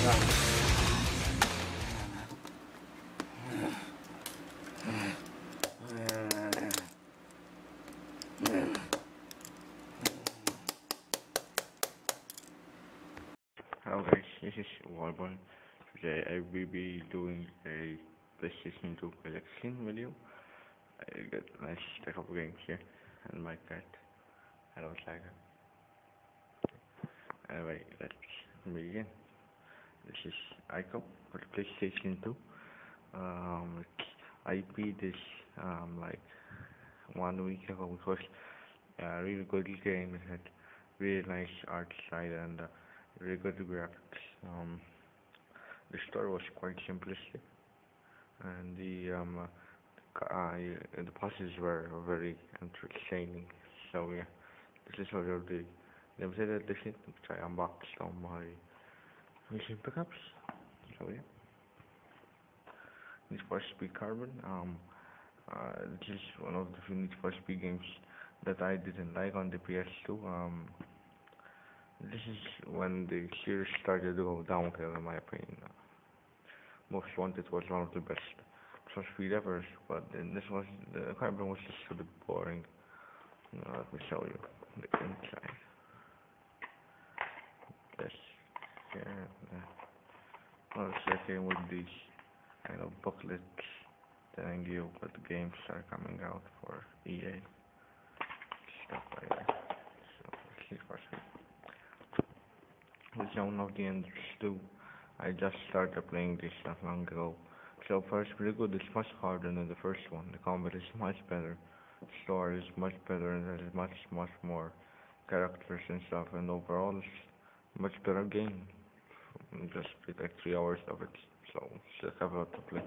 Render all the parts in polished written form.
Hello guys, this is Warborn. Today I will be doing a PlayStation 2 Collection video. I got a nice stack of games here and my cat. I don't like it. Anyway, let's begin. This is Ico for the PlayStation 2. I beat this like 1 week ago. It was a really good game. It had really nice art style and really good graphics. The story was quite simplistic, and the puzzles were very entertaining. So yeah, this is one of the limited edition which I unboxed on my recent pickups. So yeah, Need for Speed Carbon. This is one of the few Need for Speed games that I didn't like on the PS2. This is when the series started to go downhill, in my opinion. Most Wanted was one of the best for speed ever, but then the carbon was just a bit boring. Let me show you the inside. This here, well, it's came with these kind of booklets telling you what the games are coming out for EA. Stuff like that. So let's see for speed. The Zone of the Enders 2. I just started playing this not long ago. So far it's pretty good. It's much harder than the first one. The combat is much better. The story is much better and there's much more characters and stuff, and overall it's a much better game. Just played like 3 hours of it, so still have a lot to play.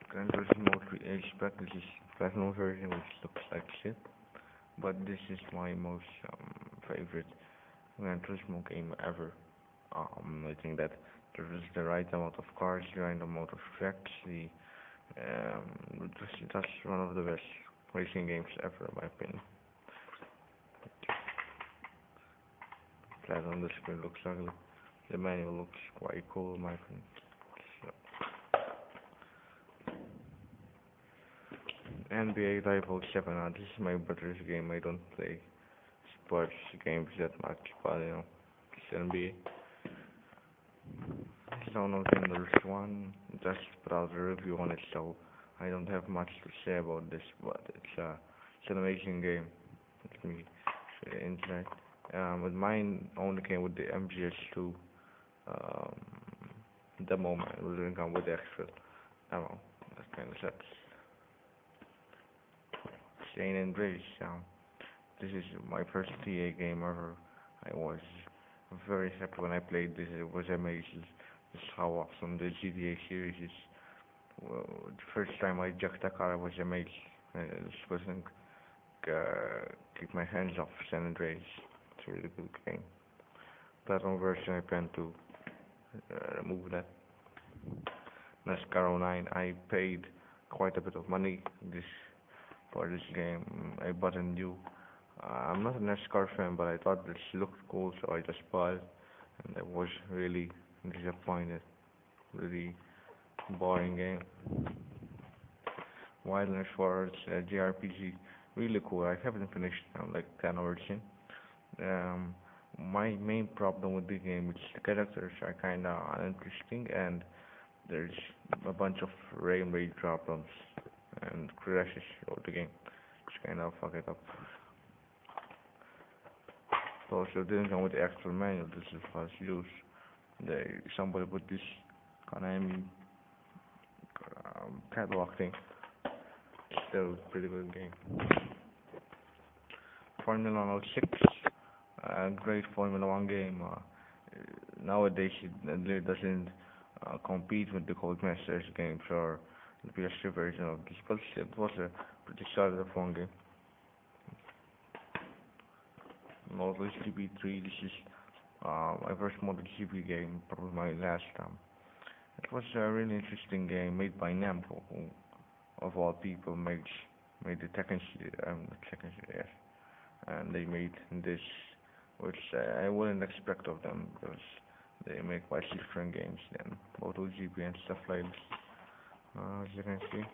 Gran Turismo 3 spec. This is Platinum version, which looks like shit, but this is my most favorite Gran Turismo game ever. I think that there is the right amount of cars, the right amount of tracks. That's one of the best racing games ever, in my opinion. Flat on the screen looks ugly. The manual looks quite cool, in my opinion. So. NBA Live 07. This is my brother's game. I don't play sports games that much, but it's NBA. Zone of the Enders 1, just put out a review on it, so I don't have much to say about this, but it's an amazing game. Let me show you the inside. But mine only came with the MGS2 demo, man. It didn't come with the actual demo. That kind of sucks. Shane and Grace. This is my first TA game ever. I was very happy when I played this. It was amazing. This is how awesome the GTA series is. Well, the first time I jacked a car, I was amazed. I just wasn't keep my hands off San Andreas. It's a really good game. Platinum version, I plan to remove that. NASCAR 09, I paid quite a bit of money for this game. I bought a new. I'm not a NASCAR fan, but I thought this looked cool, so I just bought it, and I was really disappointed. Really boring game. Wilderness Forest JRPG, really cool. I haven't finished like 10 hours in. My main problem with the game is the characters are kinda uninteresting, and there's a bunch of frame rate problems and crashes of the game, which kinda fuck it up. Also didn't come with the actual manual. This is was used. Somebody put this Konami catalog thing. Still pretty good game. Formula 06, a great Formula 1 game. Nowadays it doesn't compete with the Codemasters games or the PS2 version of this, but it was a pretty solid fun game. MotoGP3. This is my first MotoGP game, probably my last time. It was a really interesting game made by Namco, who, of all people, made the Tekken series, yes. And they made this, which I wouldn't expect of them, because They make quite different games than MotoGP and stuff like this. As you can see,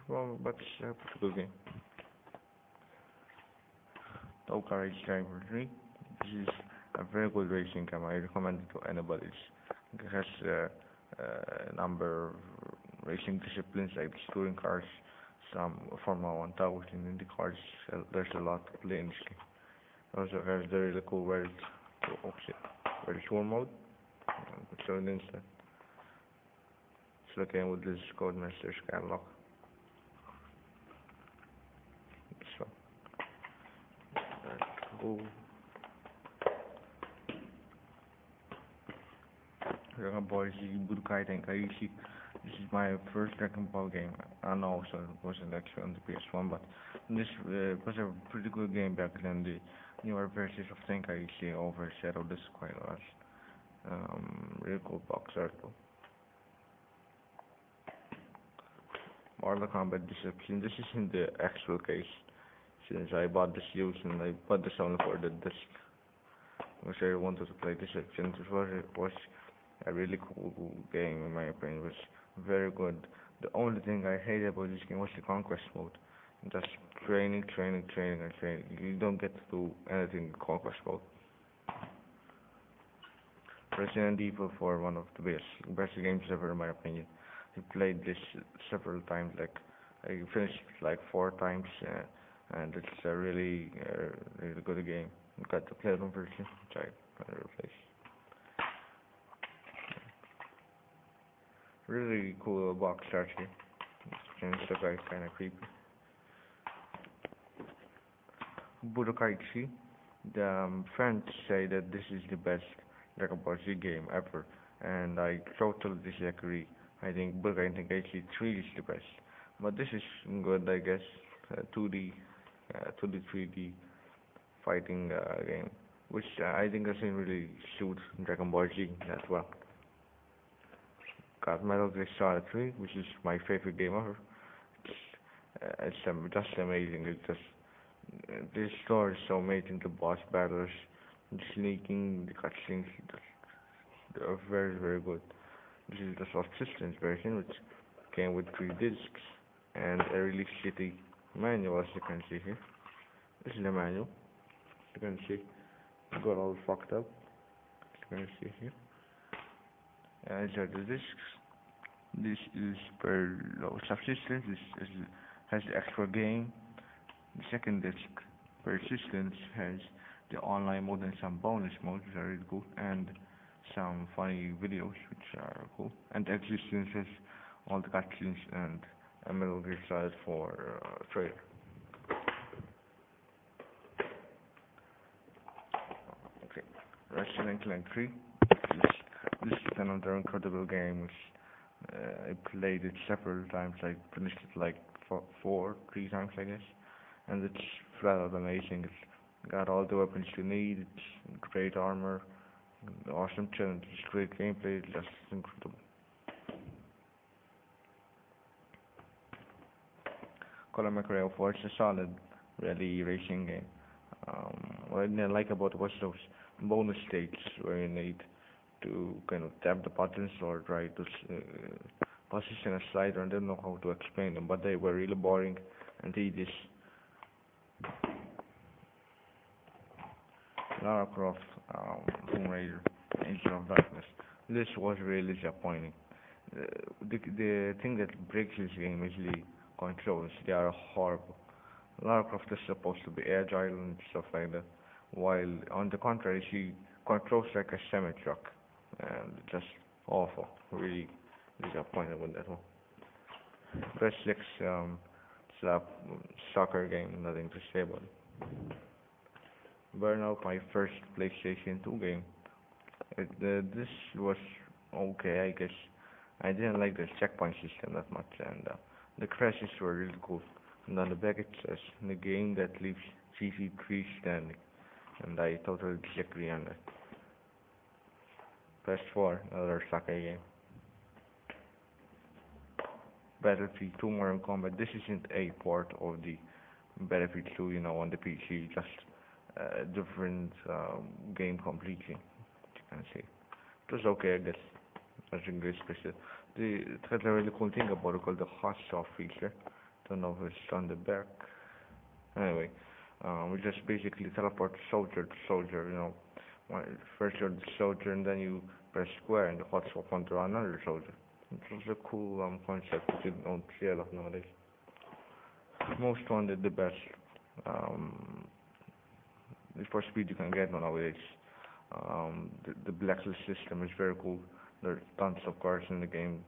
well, but it's a pretty good game. Toka Race Driver 3. This is a very good racing game. I recommend it to anybody. It has a number of racing disciplines like the touring cars, some Formula 1000, Indy cars. There's a lot to play in this game. Also has the really cool World Tour mode. So it instead. It's looking with this Codemasters catalog. So that's cool. Dragon Ball Z Budokai Tenkaichi. This is my first Dragon Ball game. I know also it wasn't actually on the PS1, but this was a pretty good game back then. The newer versions of Tenkaichi overshadowed this quite a lot. Really cool box art though. Mortal Kombat Deception. This is in the actual case, since I bought this used and I bought this only for the disc. Because I wanted to play Deception. It was a really cool game in my opinion. It was very good. The only thing I hated about this game was the conquest mode. Just training, training, training, and training. You don't get to do anything in conquest mode. Resident Evil 4, one of the best games ever in my opinion. I played this several times. Like I finished like 4 times, and it's a really good game. Got the platinum version, which I replaced. Really cool box art here. And stuff like kinda creepy. Budokai. The friends say that this is the best Dragon Ball Z game ever, and I totally disagree. I think Budokai Tenkaichi 3 is the best, but this is good, I guess. 2D, 3D fighting game, which I think doesn't really suit Dragon Ball Z that well. Got Metal Gear Solid 3, which is my favorite game ever. It's just amazing. It's just this story is so amazing. The boss battles, the sneaking, the cutscenes, they're very good. This is the soft systems version, which came with 3 discs and a really shitty manual, as you can see here. This is the manual. You can see it got all fucked up. You can see here. And these are the discs. This is per subsistence. Has the actual game. The second disc per systems has the online mode and some bonus modes, which are really cool, and some funny videos, which are cool. And existence has all the cutscenes and a Metal Gear Solid for trailer. Okay, Ratchet & Clank 3. This is another incredible game which I played it several times. I finished it like 3 times I guess, and it's flat out amazing. It's got all the weapons you need. It's great armor, awesome challenges, great gameplay. It's just incredible. Colin McRae 4 is a solid rally racing game. What I didn't like about it was those bonus states where you need to kind of tap the buttons or try to position a slider, and I don't know how to explain them, but they were really boring and tedious. Lara Croft, Tomb Raider, Angel of Darkness. This was really disappointing. The thing that breaks this game is the controls. They are horrible. Lara Croft is supposed to be agile and stuff like that, while on the contrary, she controls like a semi-truck, and just awful. Really disappointed with that one. PS6 slap soccer game. Nothing to say about it. Burnout, my first PlayStation 2 game. This was okay, I guess. I didn't like the checkpoint system that much, and the crashes were really cool. And on the back it says, the game that leaves GC3 standing, and I totally disagree on that. PS4, another soccer game. Battlefield 2 Modern Combat. This isn't a port of the Battlefield 2, on the PC, just a different game completely, you can say. It was okay, I guess. Nothing really special. It had a really cool thing about it called the hot shot feature. Don't know if it's on the back. Anyway, we just basically teleport soldier to soldier, you know. First you're the soldier and then you press square and the hot swap onto another soldier. It was a cool concept that you don't see a lot nowadays. Most wanted the best. Um, the for speed you can get nowadays. The blacklist system is very cool. There's tons of cars in the game,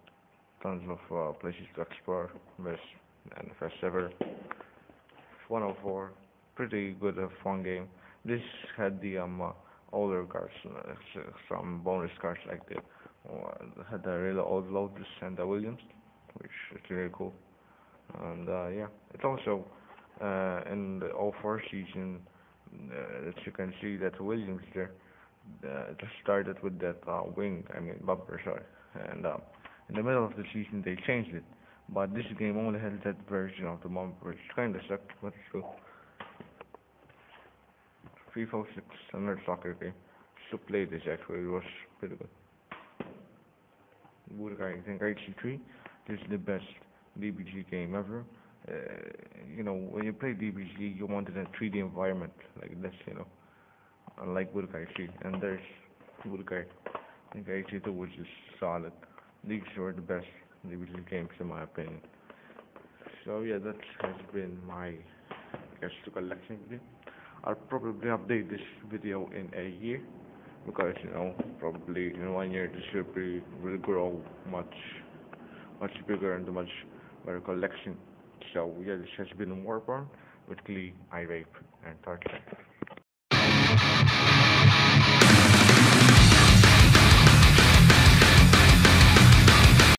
tons of places to explore. Best and first ever. It's 104. Pretty good, fun game. This had the older cars, some bonus cars like the had the really old Lotus and the Williams, which is really cool. And yeah, it's also in the 04 season that you can see that Williams there just started with that wing, I mean bumper, sorry. And in the middle of the season they changed it, but this game only has that version of the bumper, which kind of sucked, but it's cool. FIFA 06, another soccer game. Just to play this actually, it was pretty good. I think HC3 is the best DBG game ever. Uh, you know, when you play DBG, you want it in a 3D environment like this, you know, unlike Budokai 3. And there's Budokai. I think HC2 was just solid. These were the best DBG games in my opinion. So yeah, that has been my PS2 collection video. I'll probably update this video in a year because you know probably in 1 year this will grow much bigger and much better collection. So yeah, this has been Warborn with Glee, I Rape, and Torture.